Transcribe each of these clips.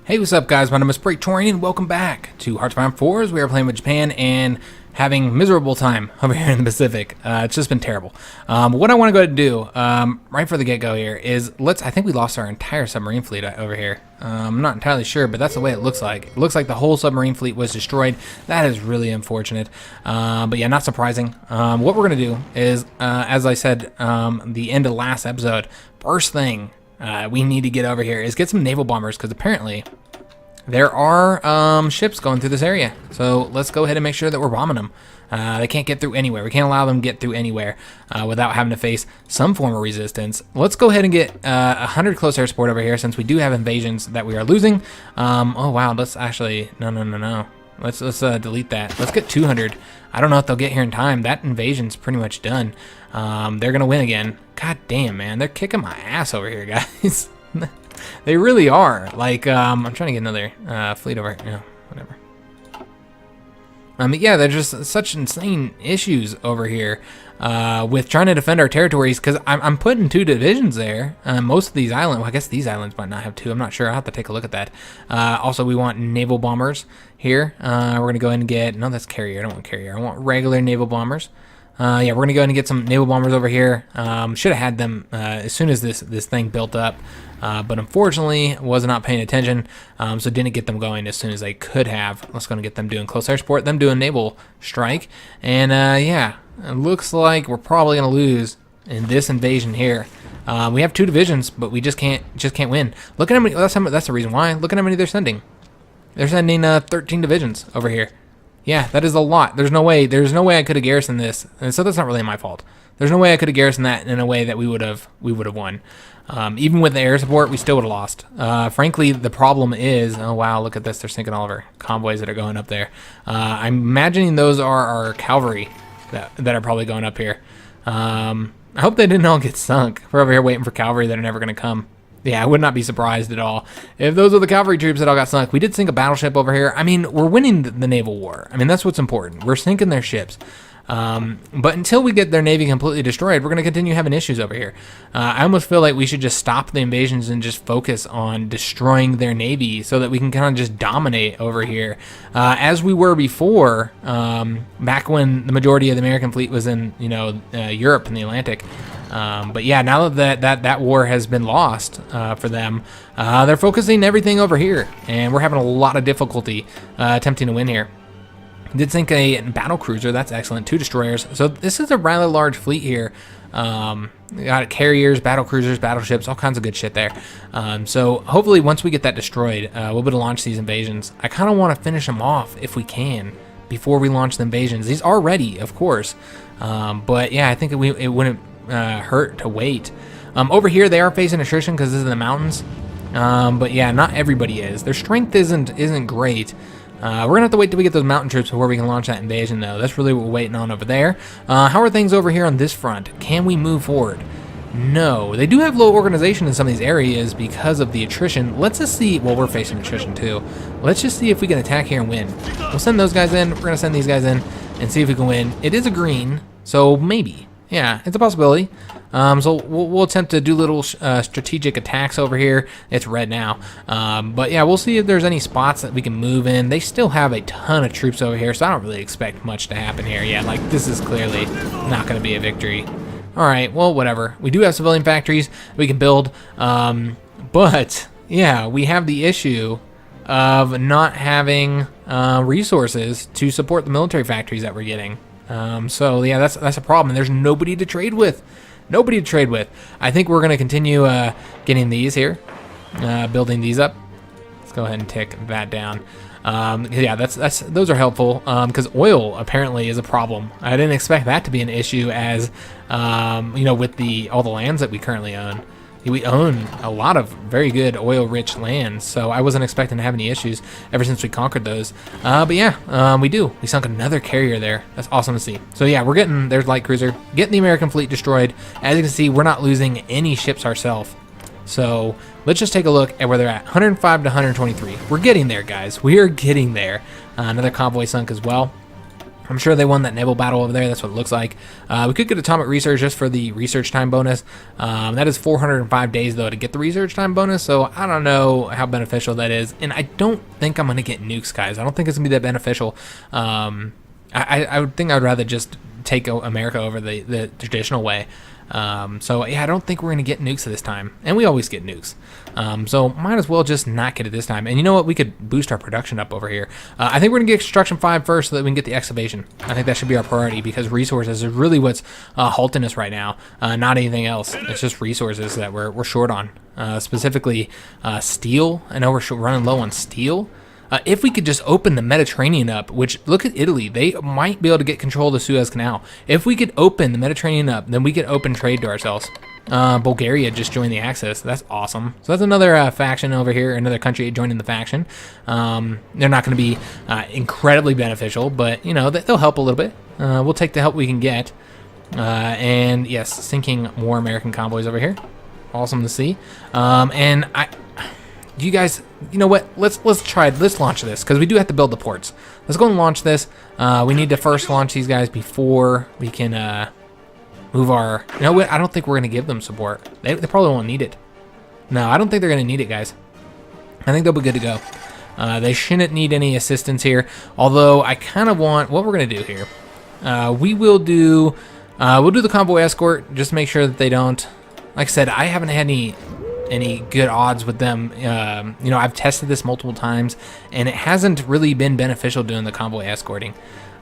Hey, what's up, guys? My name is Praetorian, and welcome back to Hearts of Iron 4s. We are playing with Japan and having miserable time over here in the Pacific. It's just been terrible. What I want to go ahead and do, right for the get-go here, is I think we lost our entire submarine fleet over here. I'm not entirely sure, but that's the way it looks like. It looks like the whole submarine fleet was destroyed. That is really unfortunate. But yeah, not surprising. What we're going to do is, as I said, the end of last episode, first thing we need to get over here is get some naval bombers, because apparently there are ships going through this area. So let's go ahead and make sure that we're bombing them. They can't get through anywhere. We can't allow them to get through anywhere without having to face some form of resistance. Let's go ahead and get 100 close air support over here, since we do have invasions that we are losing. Oh wow, let's actually no. Let's delete that. Let's get 200. I don't know if they'll get here in time. That invasion's pretty much done. They're gonna win again. God damn, man, they're kicking my ass over here, guys. They really are. Like, I'm trying to get another fleet over here. Yeah, whatever. Yeah, they're just such insane issues over here with trying to defend our territories, because I'm putting 2 divisions there. Most of these islands, well, I guess these islands might not have 2. I'm not sure. I'll have to take a look at that. Also, we want naval bombers here. We're going to go ahead and get, no, that's carrier. I don't want carrier. I want regular naval bombers. Yeah, we're going to go ahead and get some naval bombers over here. Should have had them as soon as this thing built up. But unfortunately, was not paying attention, so didn't get them going as soon as I could have. Let's go and get them doing close air support, them doing naval strike. And yeah, it looks like we're probably going to lose in this invasion here. We have 2 divisions, but we just can't win. Look at how many, that's the reason why. Look at how many they're sending. They're sending 13 divisions over here. Yeah, that is a lot. There's no way I could have garrisoned this, and so that's not really my fault. There's no way I could have garrisoned that in a way that we would have won. Even with the air support, we still would have lost. Frankly, the problem is, oh wow, look at this. They're sinking all of our convoys that are going up there. I'm imagining those are our cavalry that are probably going up here. I hope they didn't all get sunk. We're over here waiting for cavalry that are never going to come. Yeah, I would not be surprised at all if those are the cavalry troops that all got sunk. We did sink a battleship over here. I mean, we're winning the naval war. I mean, that's what's important. We're sinking their ships. But until we get their navy completely destroyed, we're going to continue having issues over here. I almost feel like we should just stop the invasions and just focus on destroying their navy so that we can kind of just dominate over here, as we were before, back when the majority of the American fleet was in, Europe and the Atlantic. But yeah, now that war has been lost for them, they're focusing everything over here, and we're having a lot of difficulty attempting to win here. Did sink a battle cruiser. That's excellent. 2 destroyers. So this is a rather large fleet here. Got carriers, battle cruisers, battleships, all kinds of good shit there. So hopefully once we get that destroyed, we'll be able to launch these invasions. I kind of want to finish them off if we can before we launch the invasions. These are ready, of course. But yeah, I think it wouldn't hurt to wait. Over here they are facing attrition because this is the mountains. But yeah, not everybody is. Their strength isn't great. We're gonna have to wait till we get those mountain troops before we can launch that invasion, though. That's really what we're waiting on over there. How are things over here on this front? Can we move forward? No. They do have low organization in some of these areas because of the attrition. Let's just see. Well, we're facing attrition too. Let's just see if we can attack here and win. We'll send those guys in. We're gonna send these guys in and see if we can win. It is a green, so maybe. Yeah, it's a possibility. So we'll attempt to do little strategic attacks over here. It's red now. But yeah, we'll see if there's any spots that we can move in. They still have a ton of troops over here, so I don't really expect much to happen here. Yeah, like this is clearly not going to be a victory. All right, well, whatever. We do have civilian factories we can build. But yeah, we have the issue of not having resources to support the military factories that we're getting. So yeah, that's a problem. There's nobody to trade with. Nobody to trade with. I think we're going to continue getting these here, building these up. Let's go ahead and take that down. Yeah, those are helpful because oil apparently is a problem. I didn't expect that to be an issue, as with all the lands that we currently own. We own a lot of very good oil-rich lands, so I wasn't expecting to have any issues ever since we conquered those. But yeah, we do. We sunk another carrier there. That's awesome to see. So yeah, there's light cruiser, getting the American fleet destroyed. As you can see, we're not losing any ships ourselves. So let's just take a look at where they're at. 105 to 123. We're getting there, guys. We are getting there. Another convoy sunk as well. I'm sure they won that naval battle over there. That's what it looks like. We could get atomic research just for the research time bonus. That is 405 days, though, to get the research time bonus, so I don't know how beneficial that is. And I don't think I'm going to get nukes, guys. I don't think it's going to be that beneficial. I would think I would rather just take America over the traditional way. So yeah, I don't think we're going to get nukes this time, and we always get nukes. So might as well just not get it this time. And you know what? We could boost our production up over here. I think we're going to get Construction 5 first so that we can get the excavation. I think that should be our priority because resources is really what's halting us right now, not anything else. It's just resources that we're short on, specifically steel. I know we're running low on steel. If we could just open the Mediterranean up, which, look at Italy, they might be able to get control of the Suez Canal. If we could open the Mediterranean up, then we could open trade to ourselves. Bulgaria just joined the Axis. That's awesome. So that's another faction over here, another country joining the faction. They're not going to be incredibly beneficial, but, you know, they'll help a little bit. We'll take the help we can get. And, yes, sinking more American convoys over here. Awesome to see. And you guys, you know what? Let's launch this because we do have to build the ports. Let's go and launch this. We need to first launch these guys before we can move our. You know what? I don't think we're gonna give them support. They probably won't need it. No, I don't think they're gonna need it, guys. I think they'll be good to go. They shouldn't need any assistance here. Although I kind of want what we're gonna do here. We'll do the convoy escort just to make sure that they don't. Like I said, I haven't had any good odds with them. You know, I've tested this multiple times and it hasn't really been beneficial doing the convoy escorting.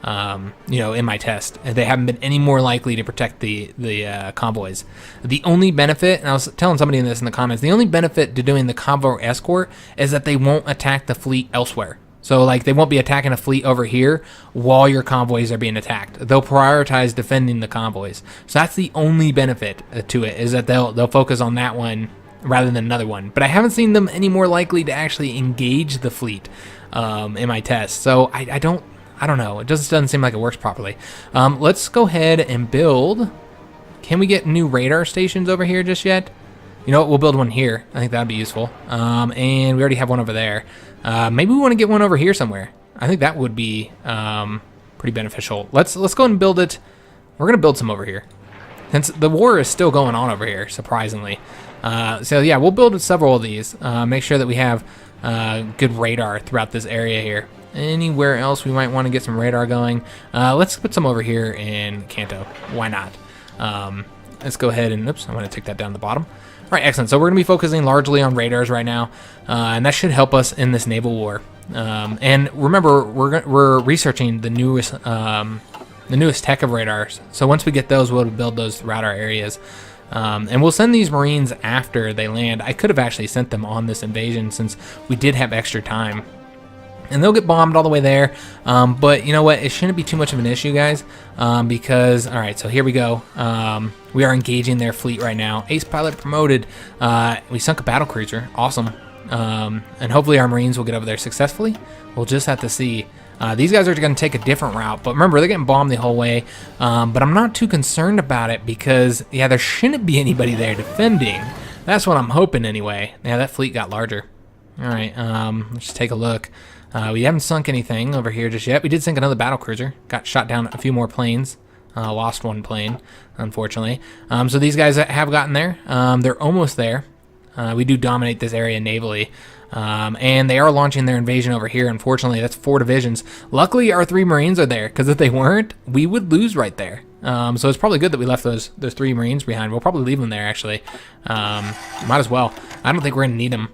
You know, in my test, they haven't been any more likely to protect the convoys. The only benefit, and I was telling somebody in this in the comments, the only benefit to doing the convoy escort is that they won't attack the fleet elsewhere. So, like, they won't be attacking a fleet over here while your convoys are being attacked. They'll prioritize defending the convoys. So that's the only benefit to it, is that they'll focus on that one rather than another one. But I haven't seen them any more likely to actually engage the fleet in my test. So I don't know. It just doesn't seem like it works properly. Let's go ahead and build. Can we get new radar stations over here just yet? You know what? We'll build one here. I think that'd be useful. And we already have one over there. Maybe we want to get one over here somewhere. I think that would be pretty beneficial. Let's go ahead and build it. We're gonna build some over here, since the war is still going on over here, surprisingly. So yeah, we'll build several of these. Make sure that we have good radar throughout this area here. Anywhere else we might want to get some radar going. Let's put some over here in Kanto. Why not? Let's go ahead and, oops, I'm going to take that down to the bottom. All right, excellent. So we're going to be focusing largely on radars right now, and that should help us in this naval war. And remember, we're researching the newest tech of radars. So once we get those, we'll build those radar areas. And we'll send these Marines after they land. I could have actually sent them on this invasion since we did have extra time. And they'll get bombed all the way there. But you know what? It shouldn't be too much of an issue, guys. Because, all right, so here we go. We are engaging their fleet right now. Ace pilot promoted. We sunk a battle cruiser. Awesome. And hopefully our Marines will get over there successfully. We'll just have to see. These guys are going to take a different route, but remember, they're getting bombed the whole way. But I'm not too concerned about it because, yeah, there shouldn't be anybody there defending. That's what I'm hoping anyway. Yeah, that fleet got larger. All right, let's just take a look. We haven't sunk anything over here just yet. We did sink another battle cruiser. Got shot down a few more planes. Lost one plane, unfortunately. So these guys have gotten there. They're almost there. We do dominate this area navally. And they are launching their invasion over here. Unfortunately, that's 4 divisions. Luckily, our 3 Marines are there, because if they weren't, we would lose right there. So it's probably good that we left those 3 Marines behind. We'll probably leave them there, actually. Might as well. I don't think we're going to need them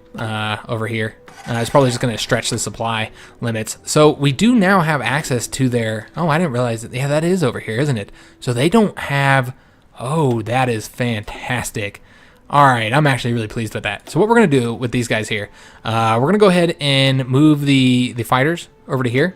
over here. It's probably just going to stretch the supply limits. So we do now have access to their... Oh, I didn't realize that. Yeah, that is over here, isn't it? So they don't have... Oh, that is fantastic. All right, I'm actually really pleased with that. So what we're going to do with these guys here, we're going to go ahead and move the fighters over to here.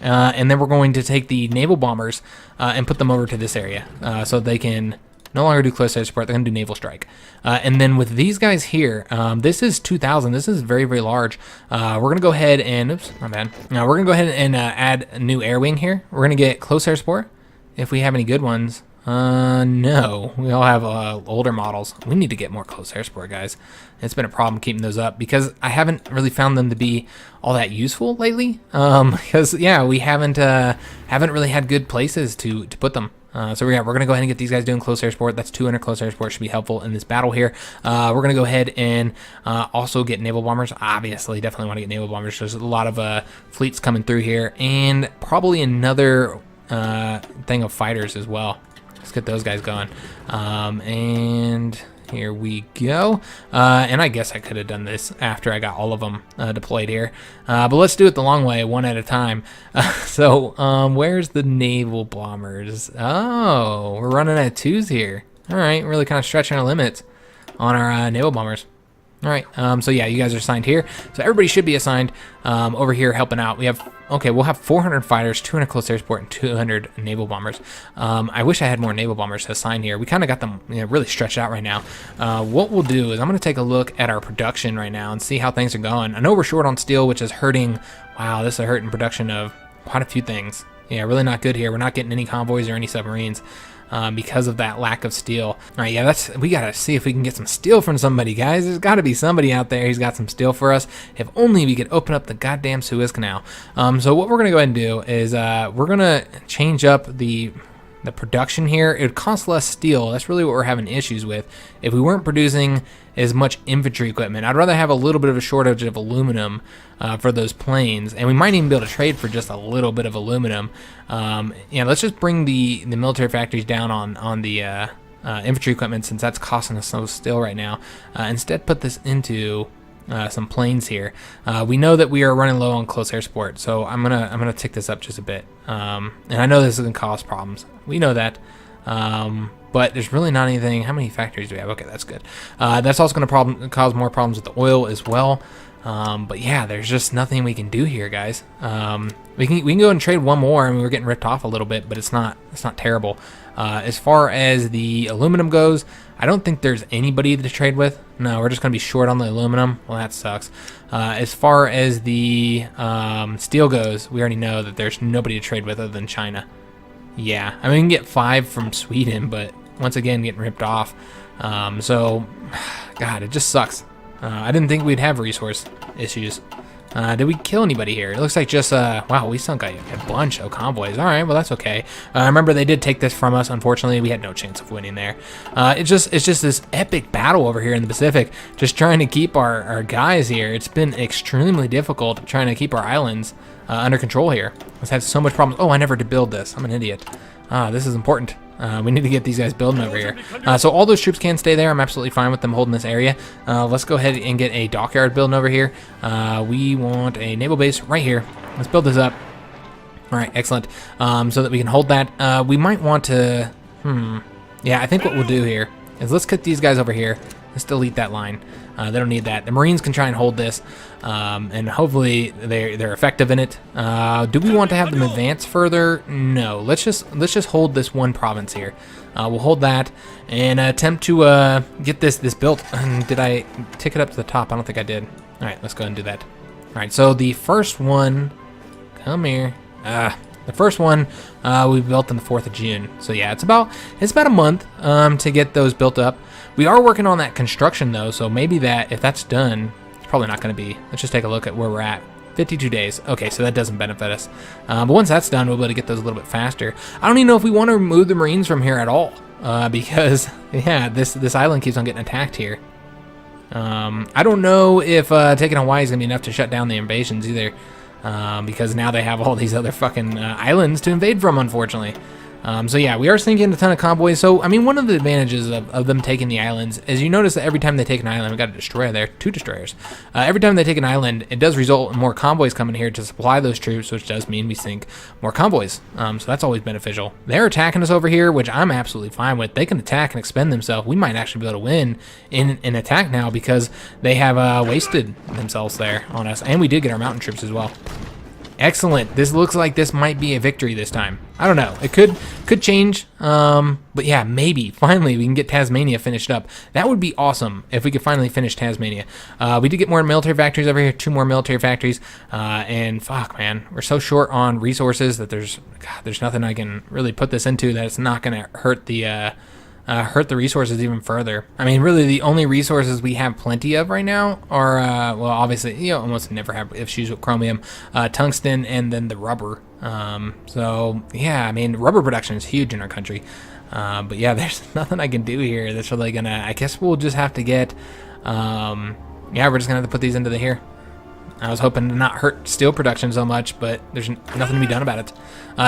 And then we're going to take the naval bombers and put them over to this area so they can no longer do close air support. They're going to do naval strike. And then with these guys here, this is 2,000. This is very, very large. We're going to go ahead and, oops, my bad. We're going to go ahead and add a new air wing here. We're going to get close air support if we have any good ones. No. We all have older models. We need to get more close air support, guys. It's been a problem keeping those up because I haven't really found them to be all that useful lately. Because yeah, we haven't really had good places to put them. So we're gonna go ahead and get these guys doing close air support. That's 200 close air support, should be helpful in this battle here. We're gonna go ahead and also get naval bombers. Obviously, definitely want to get naval bombers. There's a lot of fleets coming through here, and probably another thing of fighters as well. Let's get those guys going. And here we go. And I guess I could have done this after I got all of them deployed here. But let's do it the long way, one at a time. So where's the naval bombers? Oh, we're running at 2s here. All right, really kind of stretching our limits on our naval bombers. All right, so yeah, you guys are assigned here. So everybody should be assigned over here helping out. We'll have 400 fighters, 200 close air support, and 200 naval bombers. I wish I had more naval bombers to assign here. We kind of got them really stretched out right now. What we'll do is I'm going to take a look at our production right now and see how things are going. I know we're short on steel, which is hurting. Wow, this is hurting production of quite a few things. Yeah, really not good here. We're not getting any convoys or any submarines. Because of that lack of steel. All right, yeah, we gotta see if we can get some steel from somebody, guys. There's gotta be somebody out there who's got some steel for us. If only we could open up the goddamn Suez Canal. So what we're gonna go ahead and do is we're gonna change up the production here. It would cost less steel. That's really what we're having issues with. If we weren't producing as much infantry equipment, I'd rather have a little bit of a shortage of aluminum for those planes, and we might even be able to trade for just a little bit of aluminum. Yeah, let's just bring the military factories down on the infantry equipment, since that's costing us so steel right now. Instead, put this into some planes here. We know that we are running low on close air support, so I'm gonna tick this up just a bit. And I know this is gonna cause problems. We know that. But there's really not anything. How many factories do we have? Okay, that's good. That's also going to cause more problems with the oil as well. But yeah, there's just nothing we can do here, guys. We can go and trade one more. I mean, we're getting ripped off a little bit, but it's not terrible. As far as the aluminum goes, I don't think there's anybody to trade with. No, we're just going to be short on the aluminum. Well, that sucks. As far as the steel goes, we already know that there's nobody to trade with other than China. Yeah, I mean, we can get 5 from Sweden, but once again, getting ripped off. So, God, it just sucks. I didn't think we'd have resource issues. Did we kill anybody here? It looks like just, wow, we sunk a bunch of convoys. All right, well, that's okay. Remember, they did take this from us. Unfortunately, we had no chance of winning there. It's just this epic battle over here in the Pacific, just trying to keep our guys here. It's been extremely difficult trying to keep our islands under control here. We've had so much problems. Oh, I never did build this. I'm an idiot. This is important. We need to get these guys building over here. So all those troops can stay there. I'm absolutely fine with them holding this area. Let's go ahead and get a dockyard building over here. We want a naval base right here. Let's build this up. All right, excellent. So that we can hold that. We might want to... Yeah, I think what we'll do here is let's cut these guys over here. Let's delete that line. They don't need that. The Marines can try and hold this, and hopefully they're effective in it. Do we want to have them advance further? No. Let's just hold this one province here. We'll hold that and attempt to get this built. Did I tick it up to the top? I don't think I did. All right, let's go ahead and do that. All right, so the first one, come here. The first one we built on the 4th of June. So yeah, it's about a month to get those built up. We are working on that construction though, so maybe if that's done, it's probably not going to be. Let's just take a look at where we're at. 52 days. Okay, so that doesn't benefit us. But once that's done, we'll be able to get those a little bit faster. I don't even know if we want to remove the Marines from here at all, because yeah, this island keeps on getting attacked here. I don't know if taking Hawaii is going to be enough to shut down the invasions either. Because now they have all these other fucking islands to invade from, unfortunately. So yeah, we are sinking a ton of convoys. So, I mean, one of the advantages of them taking the islands is you notice that every time they take an island, we got a destroyer there, 2 destroyers. Every time they take an island, it does result in more convoys coming here to supply those troops, which does mean we sink more convoys. So that's always beneficial. They're attacking us over here, which I'm absolutely fine with. They can attack and expend themselves. We might actually be able to win in an attack now because they have wasted themselves there on us. And we did get our mountain troops as well. Excellent. This looks like this might be a victory this time. I don't know. It could change. But yeah, maybe. Finally, we can get Tasmania finished up. That would be awesome if we could finally finish Tasmania. We did get more military factories over here. 2 more military factories. And fuck, man. We're so short on resources that there's nothing I can really put this into that it's not going to hurt the resources even further. I mean, really, the only resources we have plenty of right now are, well, obviously, you know, almost never have issues with chromium, tungsten, and then the rubber. So, yeah, I mean, rubber production is huge in our country. But yeah, there's nothing I can do here that's really gonna, I guess we'll just have to get, yeah, we're just gonna have to put these into here. I was hoping to not hurt steel production so much, but there's nothing to be done about it.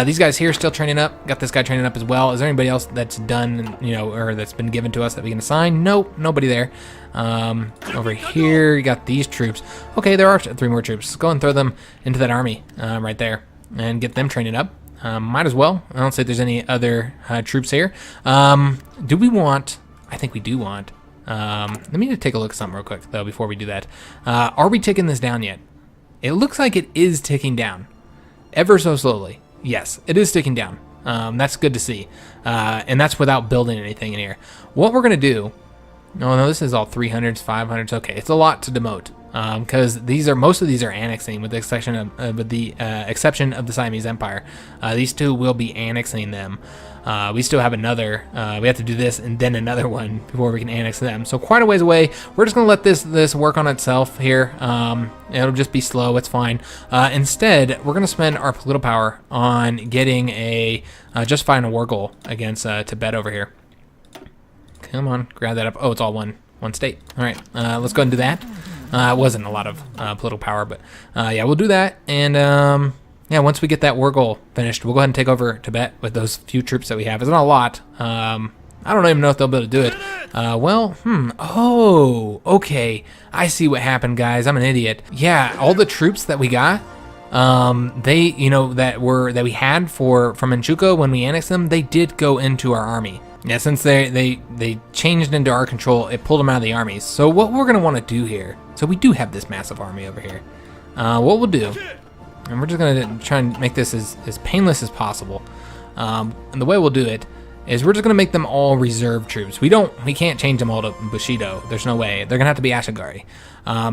These guys here still training up. Got this guy training up as well. Is there anybody else that's done, you know, or that's been given to us that we can assign? Nope, nobody there. Over here, you got these troops. Okay, there are 3 more troops. Let's go and throw them into that army right there and get them training up. Might as well. I don't see if there's any other troops here. Do we want? I think we do want. Let me just take a look at something real quick, though, before we do that. Are we ticking this down yet? It looks like it is ticking down. Ever so slowly. Yes, it is ticking down. That's good to see. And that's without building anything in here. What we're going to do... No, this is all 300s, 500s. Okay, it's a lot to demote. Because most of these are annexing, with the exception of the Siamese Empire. These 2 will be annexing them. We still have another. We have to do this and then another one before we can annex them. So quite a ways away. We're just gonna let this work on itself here. It'll just be slow. It's fine. Instead, we're gonna spend our political power on getting a justifying a war goal against Tibet over here. Come on, grab that up. Oh, it's all one state. All right, let's go ahead and do that. It wasn't a lot of political power, but yeah, we'll do that. And yeah, once we get that war goal finished, we'll go ahead and take over Tibet with those few troops that we have. It's not a lot. I don't even know if they'll be able to do it. Oh, okay. I see what happened, guys. I'm an idiot. Yeah, all the troops that we got, they, you know, that we had from Manchukuo when we annexed them, they did go into our army. Yeah, since they changed into our control, it pulled them out of the armies. So what we're gonna want to do here, so we do have this massive army over here. What we'll do, and we're just gonna try and make this as painless as possible. And the way we'll do it is we're just gonna make them all reserve troops. We can't change them all to Bushido. There's no way. They're gonna have to be Ashigari.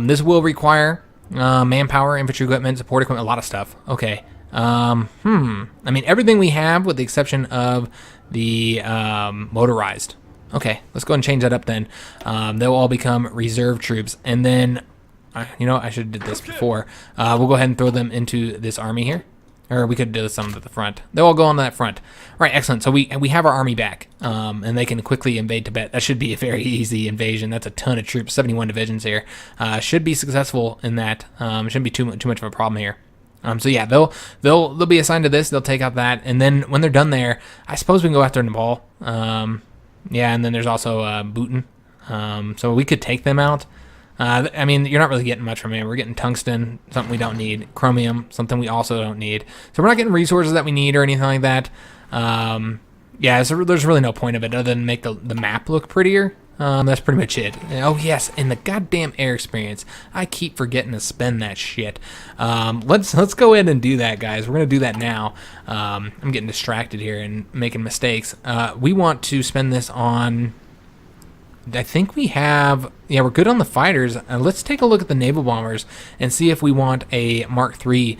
This will require manpower, infantry equipment, support equipment, a lot of stuff. Okay. I mean, everything we have with the exception of the motorized. Okay, let's go ahead and change that up then. They'll all become reserve troops, and then you know, I should have did this before. We'll go ahead and throw them into this army here, or we could do some at the front. They'll all go on that front. All right, excellent. So we have our army back, and they can quickly invade Tibet. That should be a very easy invasion. That's a ton of troops, 71 divisions here. Should be successful in that. Shouldn't be too much of a problem here. So yeah, they'll be assigned to this. They'll take out that, and then when they're done there, I suppose we can go after Naval. Yeah, and then there's also Bhutan. So we could take them out. I mean, you're not really getting much from it. We're getting tungsten, something we don't need. Chromium, something we also don't need. So we're not getting resources that we need or anything like that. Yeah, so there's really no point of it other than make the map look prettier. That's pretty much it. Oh yes, and the goddamn air experience. I keep forgetting to spend that shit. Let's go ahead and do that, guys. We're gonna do that now. I'm getting distracted here and making mistakes. We want to spend this on. I think we have. Yeah, we're good on the fighters. Let's take a look at the naval bombers and see if we want a Mark III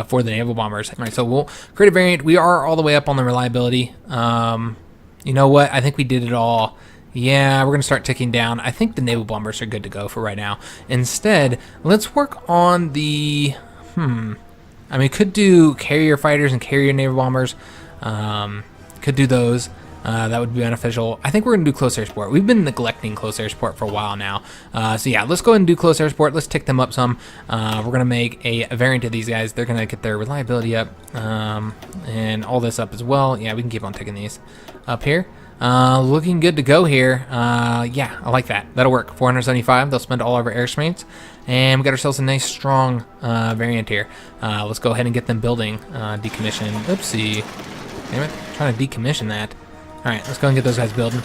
for the naval bombers. All right, so we'll create a variant. We are all the way up on the reliability. You know what? I think we did it all. Yeah, we're going to start ticking down. I think the naval bombers are good to go for right now. Instead, let's work on the... I mean, could do carrier fighters and carrier naval bombers. Could do those. That would be beneficial. I think we're going to do close air support. We've been neglecting close air support for a while now. So yeah, let's go ahead and do close air support. Let's tick them up some. We're going to make a variant of these guys. They're going to get their reliability up. And all this up as well. Yeah, we can keep on ticking these up here. Looking good to go here. Yeah, I like that. That'll work. 475. They'll spend all of our air strengths. And we got ourselves a nice strong variant here. Let's go ahead and get them building. Decommission. Oopsie. Damn it. I'm trying to decommission that. Alright, let's go and get those guys building.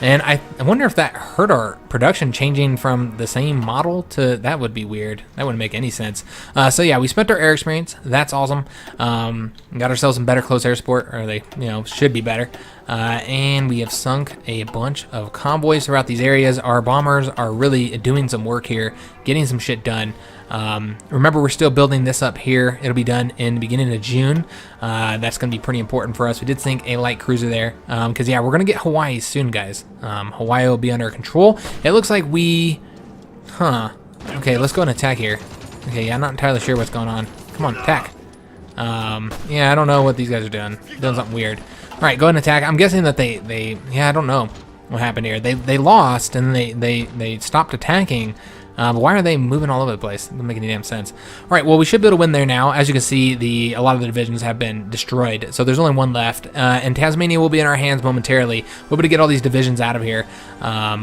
And I wonder if that hurt our production changing from the same model to, that would be weird. That wouldn't make any sense. So yeah, we spent our air experience. That's awesome. Got ourselves some better close air support, or they, should be better. And we have sunk a bunch of convoys throughout these areas. Our bombers are really doing some work here, getting some shit done. Remember, we're still building this up here. It'll be done in the beginning of June. That's going to be pretty important for us. We did sink a light cruiser there because, yeah, we're going to get Hawaii soon, guys. Hawaii will be under control. It looks like we... Okay, let's go and attack here. Okay, yeah, I'm not entirely sure what's going on. Come on, attack. Yeah, I don't know what these guys are doing. Doing something weird. All right, go ahead and attack. I'm guessing that they yeah, I don't know what happened here. They lost and they stopped attacking. But why are they moving all over the place? Doesn't make any damn sense. All right, well, we should be able to win there now. As you can see, a lot of the divisions have been destroyed, so there's only one left. And Tasmania will be in our hands momentarily. We'll be able to get all these divisions out of here,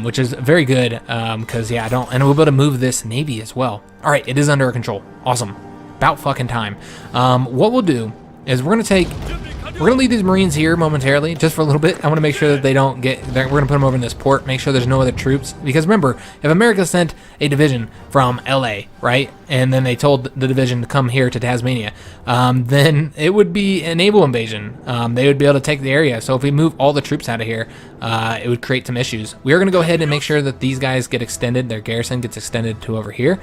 which is very good, because, yeah, and we'll be able to move this navy as well. All right, it is under our control. Awesome. About fucking time. What we'll do is we're gonna leave these Marines here momentarily, just for a little bit. I want to make sure that they don't get. We're gonna put them over in this port. Make sure there's no other troops, because remember, if America sent a division from LA, right, and then they told the division to come here to Tasmania, then it would be a naval invasion. They would be able to take the area. So if we move all the troops out of here, it would create some issues. We are gonna go ahead and make sure that these guys get extended. Their garrison gets extended to over here,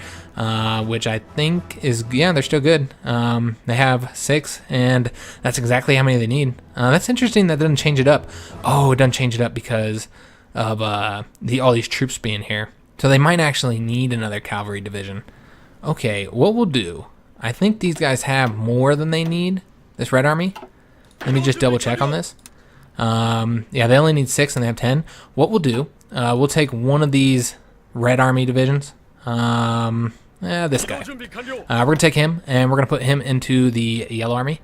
which I think is, yeah, they're still good. They have 6, and that's exactly how many they need. That's interesting. That doesn't change it up. Oh, it doesn't change it up because of all these troops being here. So they might actually need another cavalry division. Okay, what we'll do, I think these guys have more than they need, this Red Army. Let me just double check on this. Yeah, they only need 6 and they have 10. What we'll do, we'll take one of these Red Army divisions. This guy. We're going to take him, and we're going to put him into the Yellow Army,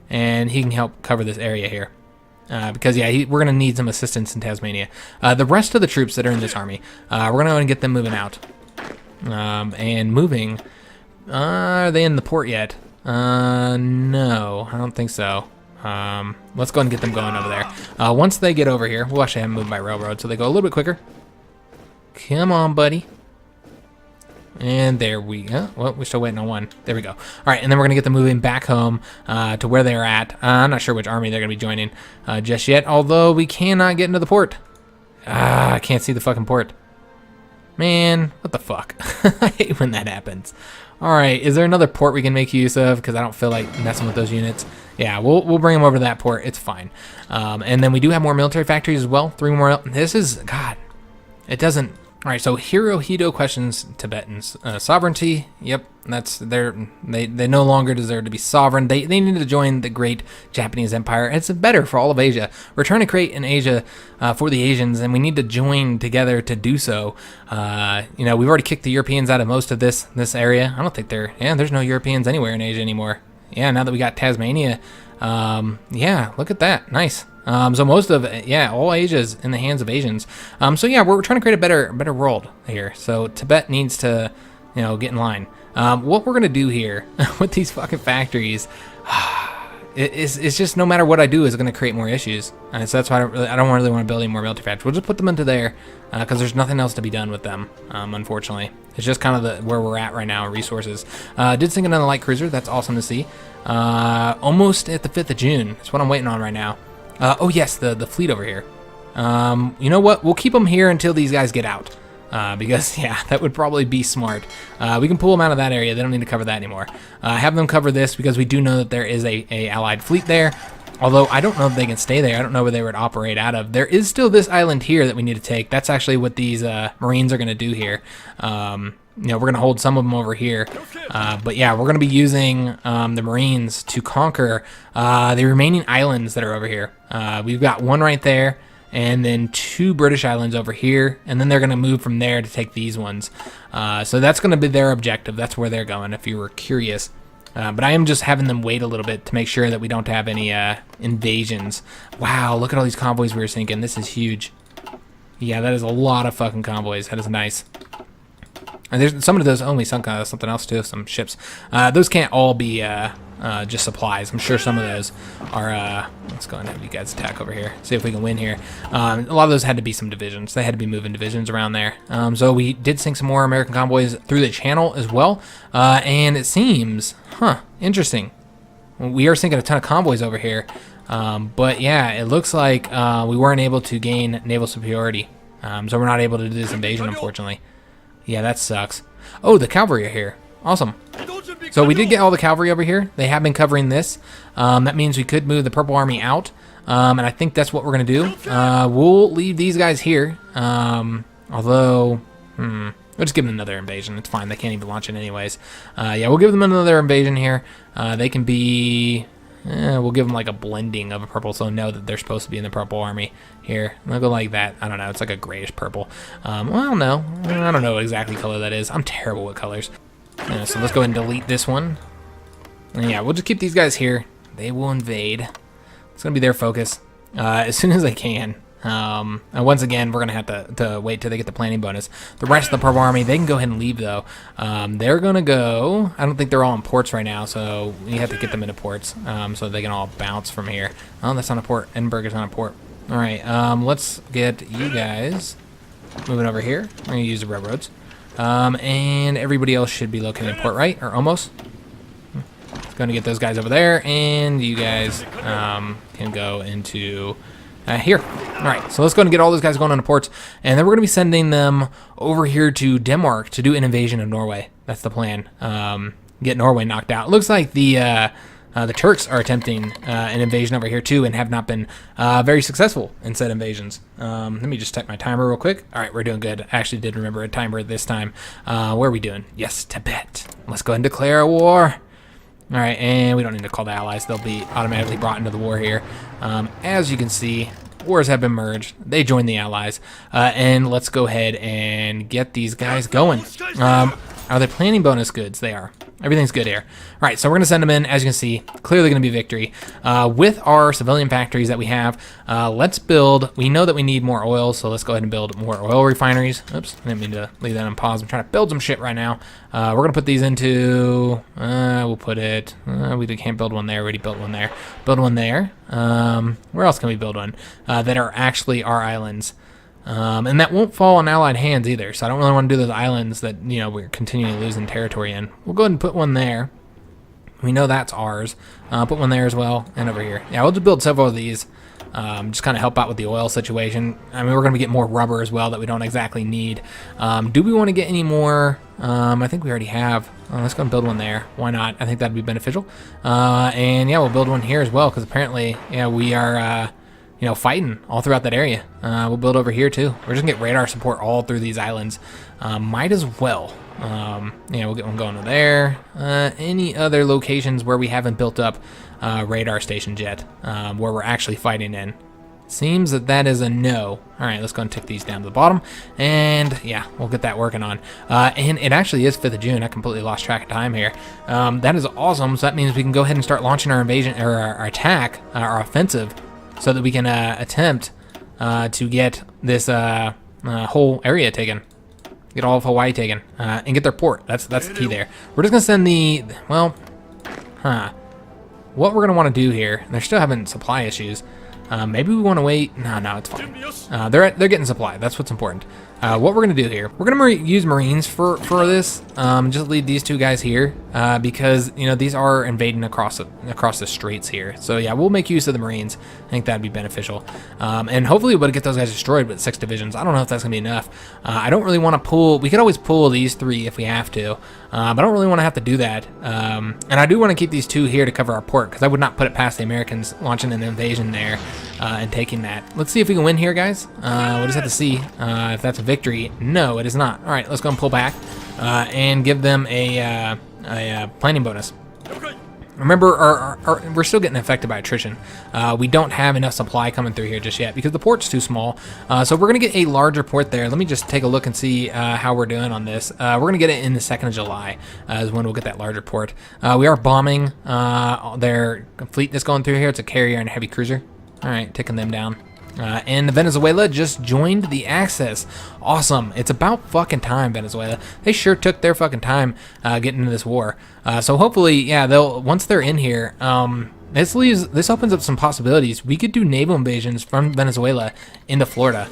and he can help cover this area here. Because, yeah, we're going to need some assistance in Tasmania. The rest of the troops that are in this army, we're going to go and get them moving out. And moving, are they in the port yet? No, I don't think so. Let's go and get them going over there. Once they get over here, we'll actually have them move by railroad so they go a little bit quicker. Come on, buddy. And there we go. Well, we're still waiting on one. There we go. All right, and then we're going to get them moving back home to where they're at. I'm not sure which army they're going to be joining just yet, although we cannot get into the port. I can't see the fucking port. Man, what the fuck? I hate when that happens. All right, is there another port we can make use of? Because I don't feel like messing with those units. Yeah, we'll bring them over to that port. It's fine. And then we do have more military factories as well. 3 more. This is, God, it doesn't. All right, so Hirohito questions Tibetan's sovereignty. Yep, that's they no longer deserve to be sovereign. They need to join the great Japanese empire. It's better for all of Asia. We're trying to create an Asia for the Asians, and we need to join together to do so. We've already kicked the Europeans out of most of this area. I don't think there's no Europeans anywhere in Asia anymore. Yeah, now that we got Tasmania, yeah, look at that, nice. So most of, all Asia's in the hands of Asians. So yeah, we're trying to create a better world here. So Tibet needs to, get in line. What we're gonna do here with these fucking factories, it's just no matter what I do is gonna create more issues. So that's why I don't really want to build any more military factories. We'll just put them into there because there's nothing else to be done with them. Unfortunately, it's just kind of where we're at right now. Resources. Did sink another light cruiser. That's awesome to see. Almost at the 5th of June. That's what I'm waiting on right now. Oh yes, the fleet over here. You know what? We'll keep them here until these guys get out. Because, yeah, that would probably be smart. We can pull them out of that area. They don't need to cover that anymore. Have them cover this because we do know that there is a allied fleet there. Although I don't know if they can stay there. I don't know where they would operate out of. There is still this island here that we need to take. That's actually what these Marines are going to do here. We're going to hold some of them over here. But yeah, we're going to be using the Marines to conquer the remaining islands that are over here. We've got one right there, and then 2 British islands over here, and then they're going to move from there to take these ones. So that's going to be their objective. That's where they're going, if you were curious. But I am just having them wait a little bit to make sure that we don't have any invasions. Wow, look at all these convoys we were sinking. This is huge. Yeah, that is a lot of fucking convoys. That is nice. And there's some of those only sunk something else too, some ships. Those can't all be just supplies. I'm sure some of those are. Let's go and have you guys attack over here. See if we can win here. A lot of those had to be some divisions. They had to be moving divisions around there. So we did sink some more American convoys through the channel as well. And it seems, interesting. We are sinking a ton of convoys over here. But yeah, it looks like we weren't able to gain naval superiority. So we're not able to do this invasion, unfortunately. Yeah, that sucks. Oh, the cavalry are here. Awesome. So we did get all the cavalry over here. They have been covering this. That means we could move the Purple Army out. And I think that's what we're going to do. We'll leave these guys here. Although, we'll just give them another invasion. It's fine. They can't even launch it anyways. Yeah, we'll give them another invasion here. They can be... we'll give them like a blending of a purple, so know that they're supposed to be in the Purple Army here. They'll go like that. I don't know. It's like a grayish purple. Well, no. I don't know what exactly color that is. I'm terrible with colors. So let's go ahead and delete this one. And yeah, we'll just keep these guys here. They will invade. It's going to be their focus as soon as they can. And once again, we're going to have to wait till they get the planning bonus. The rest of the Purple Army, they can go ahead and leave, though. They're going to go... I don't think they're all in ports right now, so we have to get them into ports so they can all bounce from here. Oh, that's not a port. Edinburgh is not a port. All right, let's get you guys moving over here. We're going to use the railroads. And everybody else should be located in port, right? Or almost. Going to get those guys over there, and you guys can go into... here. All right, so let's go and get all those guys going on the ports, and then we're going to be sending them over here to Denmark to do an invasion of Norway. That's the plan. Get Norway knocked out. It looks like the Turks are attempting an invasion over here too, and have not been very successful in said invasions. Let me just check my timer real quick. All right, we're doing good. I actually did remember a timer this time. Where are we doing? Yes, Tibet. Let's go ahead and declare a war. All right, and we don't need to call the allies. They'll be automatically brought into the war here. As you can see, wars have been merged. They joined the allies. And let's go ahead and get these guys going. Are they planning bonus goods? They are. Everything's good here. All right, so we're going to send them in. As you can see, clearly going to be victory. With our civilian factories that we have, let's build... We know that we need more oil, so let's go ahead and build more oil refineries. Oops, I didn't mean to leave that on pause. I'm trying to build some shit right now. We're going to put these into... we'll put it... we can't build one there. We already built one there. Build one there. Where else can we build one? That are actually our islands. And that won't fall in allied hands either, so I don't really want to do those islands that, you know, we're continually losing territory in. We'll go ahead and put one there. We know that's ours. Put one there as well, and over here. Yeah, we'll just build several of these, just kind of help out with the oil situation. I mean, we're going to get more rubber as well that we don't exactly need. Do we want to get any more? I think we already have. Let's go and build one there. Why not? I think that'd be beneficial. And yeah, we'll build one here as well, because apparently, yeah, we are... you know, fighting all throughout that area. We'll build over here too. We're just gonna get radar support all through these islands. Might as well. Yeah, we'll get one going to there. Any other locations where we haven't built up radar stations yet, where we're actually fighting in? Seems that that is a no. All right, let's go and tick these down to the bottom. And yeah, we'll get that working on. And it actually is 5th of June. I completely lost track of time here. That is awesome. So that means we can go ahead and start launching our invasion, or our attack, our offensive, so that we can attempt to get this whole area taken. Get all of Hawaii taken. And get their port. That's the key there. We're just going to send the... Well, what we're going to want to do here... They're still having supply issues. Maybe we want to wait... No, it's fine. They're getting supply. That's what's important. What we're going to do here... We're going to use Marines for this. Just leave these two guys here. Because, you know, these are invading across the straits here. So, yeah, we'll make use of the Marines. I think that'd be beneficial. And hopefully we'll get those guys destroyed with 6 divisions. I don't know if that's going to be enough. I don't really want to pull... We could always pull these 3 if we have to. But I don't really want to have to do that. And I do want to keep these 2 here to cover our port. Because I would not put it past the Americans launching an invasion there. And taking that. Let's see if we can win here, guys. We'll just have to see if that's a victory. No, it is not. All right, let's go and pull back and give them a planning bonus. Remember, we're still getting affected by attrition. We don't have enough supply coming through here just yet because the port's too small. So we're going to get a larger port there. Let me just take a look and see how we're doing on this. We're going to get it in the 2nd of July is when we'll get that larger port. We are bombing their fleet that's going through here. It's a carrier and a heavy cruiser. All right, taking them down. And Venezuela just joined the Axis. Awesome. It's about fucking time, Venezuela. They sure took their fucking time getting into this war. So hopefully, yeah, they'll once they're in here, this opens up some possibilities. We could do naval invasions from Venezuela into Florida.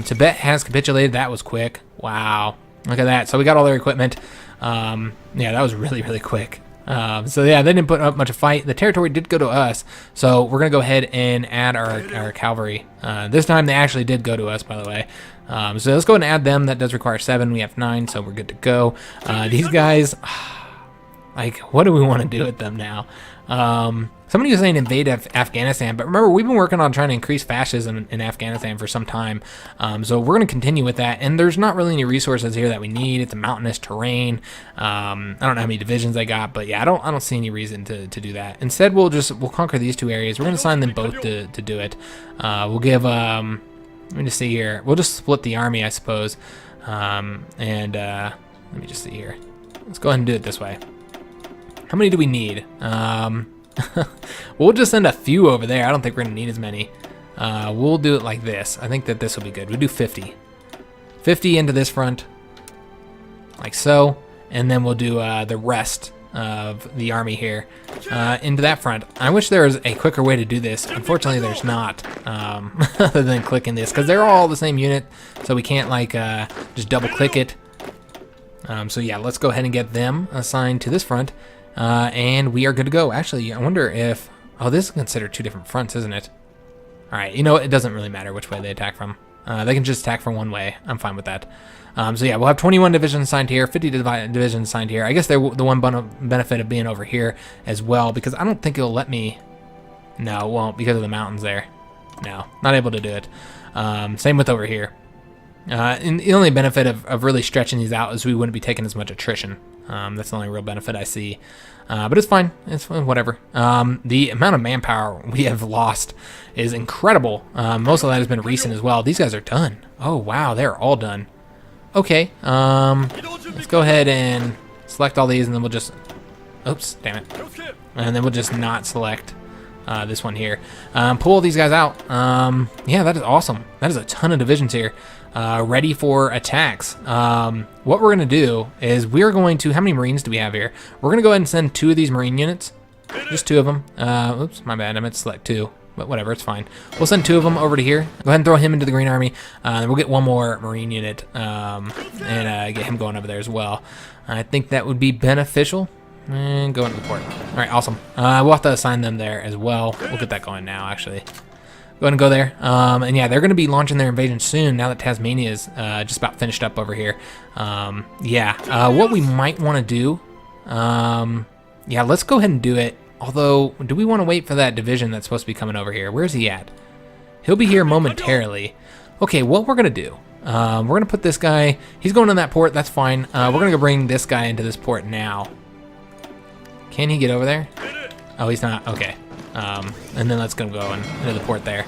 Tibet has capitulated. That was quick. Wow. Look at that. So we got all their equipment. Yeah, that was really, really quick. So yeah, they didn't put up much of a fight. The territory did go to us, so we're gonna go ahead and add our cavalry. This time they actually did go to us, by the way. So let's go ahead and add them. That does require 7. We have 9, so we're good to go. These guys, like, what do we want to do with them now? Somebody was saying invade Afghanistan, but remember, we've been working on trying to increase fascism in Afghanistan for some time. So we're going to continue with that, and there's not really any resources here that we need. It's a mountainous terrain. I don't know how many divisions I got, but yeah, I don't see any reason to do that. Instead, we'll conquer these 2 areas. We're going to assign them both to do it. We'll give let me just see here. We'll just split the army, I suppose. Let me just see here. Let's go ahead and do it this way. How many do we need? We'll just send a few over there. I don't think we're gonna need as many. We'll do it like this. I think that this will be good. We'll do 50. 50 into this front, like so, and then we'll do the rest of the army here into that front. I wish there was a quicker way to do this. Unfortunately, there's not, other than clicking this, because they're all the same unit, so we can't like just double click it. So yeah, let's go ahead and get them assigned to this front. And we are good to go. Actually, I wonder if... Oh, this is considered 2 different fronts, isn't it? Alright, you know what? It doesn't really matter which way they attack from. They can just attack from one way. I'm fine with that. So yeah, we'll have 21 divisions assigned here, 50 divisions assigned here. I guess they're the one benefit of being over here as well, because I don't think it'll let me... No, it won't, because of the mountains there. No, not able to do it. Same with over here. And the only benefit of really stretching these out is we wouldn't be taking as much attrition. That's the only real benefit I see. But it's fine. It's fine, whatever. The amount of manpower we have lost is incredible. Most of that has been recent as well. These guys are done. Oh, wow. They're all done. Okay. Let's go ahead and select all these, and then we'll just... Oops, damn it. And then we'll just not select this one here. Pull all these guys out. Yeah, that is awesome. That is a ton of divisions here. Ready for attacks. What we're going to do is we're going to... How many Marines do we have here? We're going to go ahead and send 2 of these Marine units. Just 2 of them. Oops, my bad. I meant to select 2. But whatever, it's fine. We'll send 2 of them over to here. Go ahead and throw him into the Green Army. Then we'll get 1 more Marine unit and get him going over there as well. I think that would be beneficial. And go into the port. All right, awesome. We'll have to assign them there as well. We'll get that going now, actually. Go ahead and go there. And yeah, they're going to be launching their invasion soon now that Tasmania is just about finished up over here. Yeah, what we might want to do, yeah, let's go ahead and do it. Although, do we want to wait for that division that's supposed to be coming over here? Where's he at? He'll be here momentarily. Okay, what we're going to do, we're going to put this guy, he's going in that port, that's fine. We're going to go bring this guy into this port now. Can he get over there? Oh, he's not, okay. And then let's go into the port there.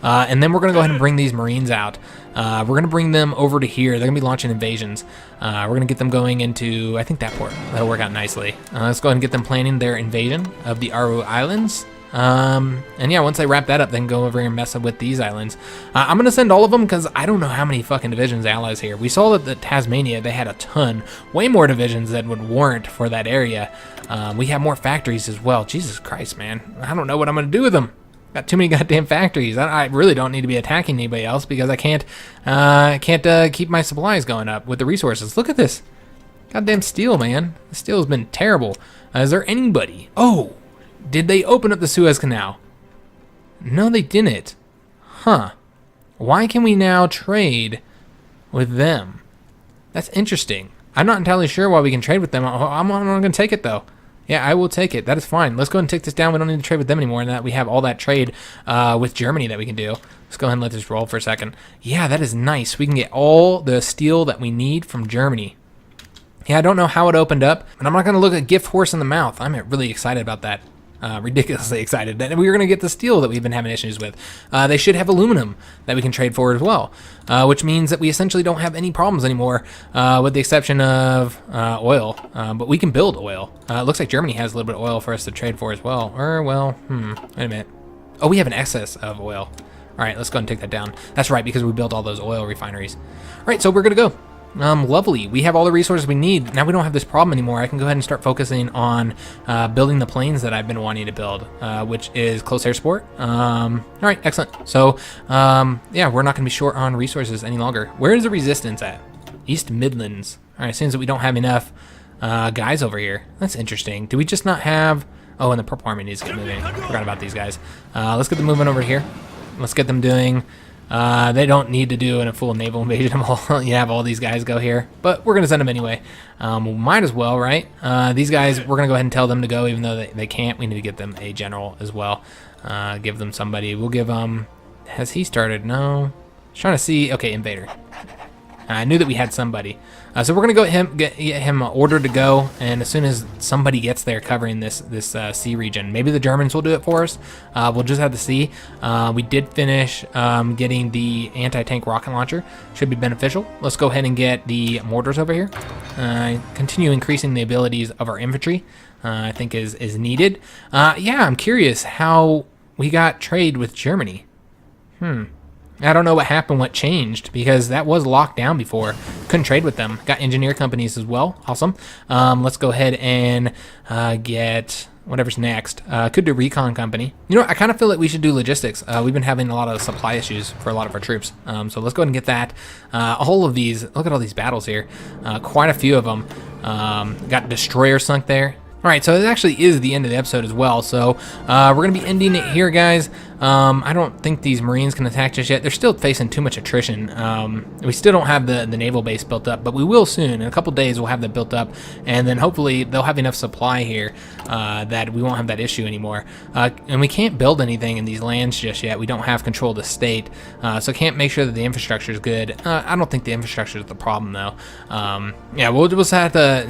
And then we're going to go ahead and bring these Marines out. We're going to bring them over to here. They're going to be launching invasions. We're going to get them going into, I think, that port. That'll work out nicely. Let's go ahead and get them planning their invasion of the Aru Islands. And yeah, once they wrap that up, they can go over here and mess up with these islands. I'm going to send all of them because I don't know how many fucking divisions the Allies here. We saw that the Tasmania, they had a ton, way more divisions than would warrant for that area. We have more factories as well. Jesus Christ, man. I don't know what I'm going to do with them. Got too many goddamn factories. I really don't need to be attacking anybody else because I can't keep my supplies going up with the resources. Look at this. Goddamn steel, man. The steel has been terrible. Is there anybody? Oh, did they open up the Suez Canal? No, they didn't. Huh. Why can we now trade with them? That's interesting. I'm not entirely sure why we can trade with them. I'm going to take it, though. Yeah, I will take it. That is fine. Let's go ahead and take this down. We don't need to trade with them anymore, and that we have all that trade with Germany that we can do. Let's go ahead and let this roll for a second. Yeah, that is nice. We can get all the steel that we need from Germany. Yeah, I don't know how it opened up, and I'm not going to look a gift horse in the mouth. I'm really excited about that. Ridiculously excited that we were going to get the steel that we've been having issues with. They should have aluminum that we can trade for as well, which means that we essentially don't have any problems anymore, with the exception of oil. But we can build oil. It looks like Germany has a little bit of oil for us to trade for as well. Or, well, wait a minute. Oh, we have an excess of oil. All right, let's go ahead and take that down. That's right, because we built all those oil refineries. All right, so we're gonna go. Lovely. We have all the resources we need. Now we don't have this problem anymore. I can go ahead and start focusing on building the planes that I've been wanting to build, which is close air support. All right, excellent. So, yeah, we're not going to be short on resources any longer. Where is the resistance at? East Midlands. All right, it seems that we don't have enough guys over here. That's interesting. Do we just not have... Oh, and the Purple Army needs to get moving. Forgot about these guys. Let's get them moving over here. Let's get them doing... they don't need to do a full naval invasion. You have all these guys go here, but we're gonna send them anyway. Might as well, right? These guys, we're gonna go ahead and tell them to go, even though they can't. We need to get them a general as well. Give them somebody. We'll give them. Has he started? No. Trying to see. Okay, invader. I knew that we had somebody. So we're going to get him ordered to go, and as soon as somebody gets there covering this sea region, maybe the Germans will do it for us. We'll just have to see. We did finish getting the anti-tank rocket launcher. Should be beneficial. Let's go ahead and get the mortars over here. Continue increasing the abilities of our infantry, I think is needed. Yeah, I'm curious how we got trade with Germany. I don't know what happened, what changed, because that was locked down before. Couldn't trade with them. Got engineer companies as well. Awesome. Let's go ahead and get whatever's next. Could do recon company. You know what? I kind of feel like we should do logistics. We've been having a lot of supply issues for a lot of our troops. So let's go ahead and get that. All of these, look at all these battles here. Quite a few of them. Got destroyer sunk there. All right, so it actually is the end of the episode as well. So we're going to be ending it here, guys. I don't think these Marines can attack just yet. They're still facing too much attrition. We still don't have the naval base built up, but we will soon. In a couple days, we'll have that built up, and then hopefully they'll have enough supply here that we won't have that issue anymore. And we can't build anything in these lands just yet. We don't have control of the state, so can't make sure that the infrastructure is good. I don't think the infrastructure is the problem, though. Yeah, we'll just have to,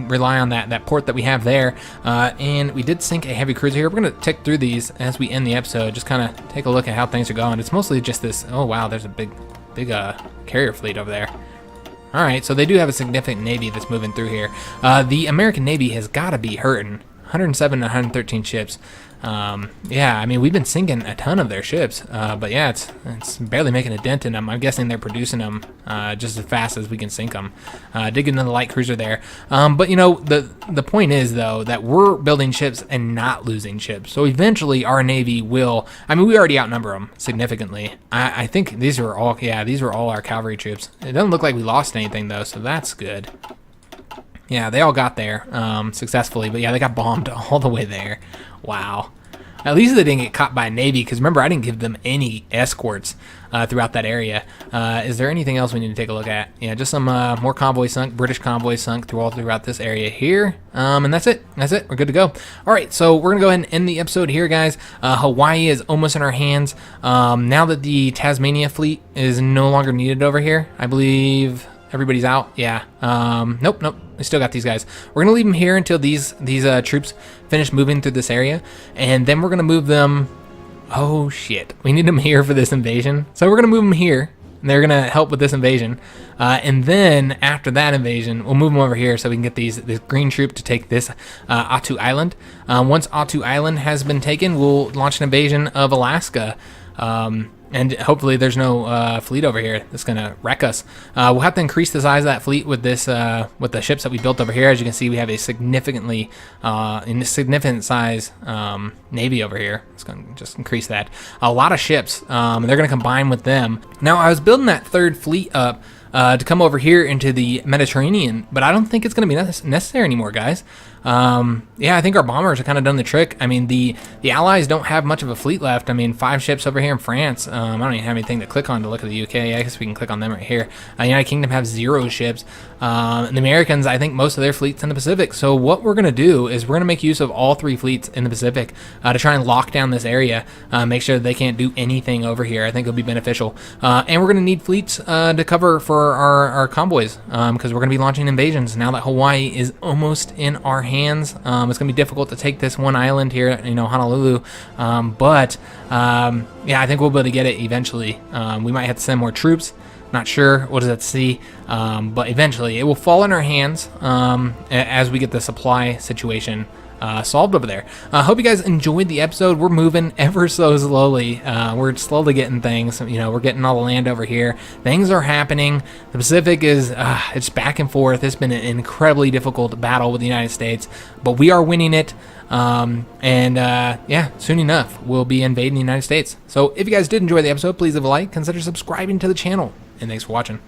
rely on that port that we have there. And we did sink a heavy cruiser here. We're going to tick through these as we end the episode. Just kind of take a look at how things are going. It's mostly just this. Oh wow, there's a big carrier fleet over there. All right, so they do have a significant navy that's moving through here. The American Navy has got to be hurting. 107 and 113 ships. Yeah, I mean, we've been sinking a ton of their ships, but yeah, it's barely making a dent in them. I'm guessing they're producing them just as fast as we can sink them. Did get another light cruiser there. But the point is, though, that we're building ships and not losing ships. So eventually our Navy will, I mean, we already outnumber them significantly. I think these were all our cavalry troops. It doesn't look like we lost anything, though, so that's good. Yeah, they all got there successfully, but yeah, they got bombed all the way there. Wow. At least they didn't get caught by a Navy, because remember, I didn't give them any escorts throughout that area. Is there anything else we need to take a look at? Yeah, just some more convoys sunk, British convoys sunk throughout this area here. And that's it. That's it. We're good to go. All right, so we're going to go ahead and end the episode here, guys. Hawaii is almost in our hands. Now that the Tasmania fleet is no longer needed over here, I believe... Everybody's out. Yeah. Nope. We still got these guys. We're gonna leave them here until these troops finish moving through this area, and then we're gonna move them. Oh shit! We need them here for this invasion, so we're gonna move them here. And they're gonna help with this invasion, and then after that invasion, we'll move them over here so we can get this green troop to take this Attu Island. Once Attu Island has been taken, we'll launch an invasion of Alaska. And hopefully there's no fleet over here that's gonna wreck us. We'll have to increase the size of that fleet with this with the ships that we built over here. As you can see, we have a significant size navy over here. It's gonna just increase that. A lot of ships. They're gonna combine with them. Now I was building that third fleet up to come over here into the Mediterranean, but I don't think it's going to be necessary anymore, guys. Yeah, I think our bombers have kind of done the trick. I mean, the Allies don't have much of a fleet left. I mean, 5 ships over here in France. I don't even have anything to click on to look at the UK. I guess we can click on them right here. United Kingdom have 0 ships. And the Americans, I think most of their fleet's in the Pacific. So what we're going to do is we're going to make use of all 3 fleets in the Pacific to try and lock down this area, make sure that they can't do anything over here. I think it'll be beneficial. And we're going to need fleets to cover for our convoys, because we're going to be launching invasions now that Hawaii is almost in our hands. It's going to be difficult to take this one island here, Honolulu, but yeah, I think we'll be able to get it eventually. We might have to send more troops. Not sure. What does that see? But eventually it will fall in our hands as we get the supply situation solved over there. I hope you guys enjoyed the episode. We're moving ever so slowly. We're slowly getting things. We're getting all the land over here. Things are happening. The Pacific is it's back and forth. It's been an incredibly difficult battle with the United States, but we are winning it. Yeah, soon enough, we'll be invading the United States. So if you guys did enjoy the episode, please leave a like, consider subscribing to the channel, and thanks for watching.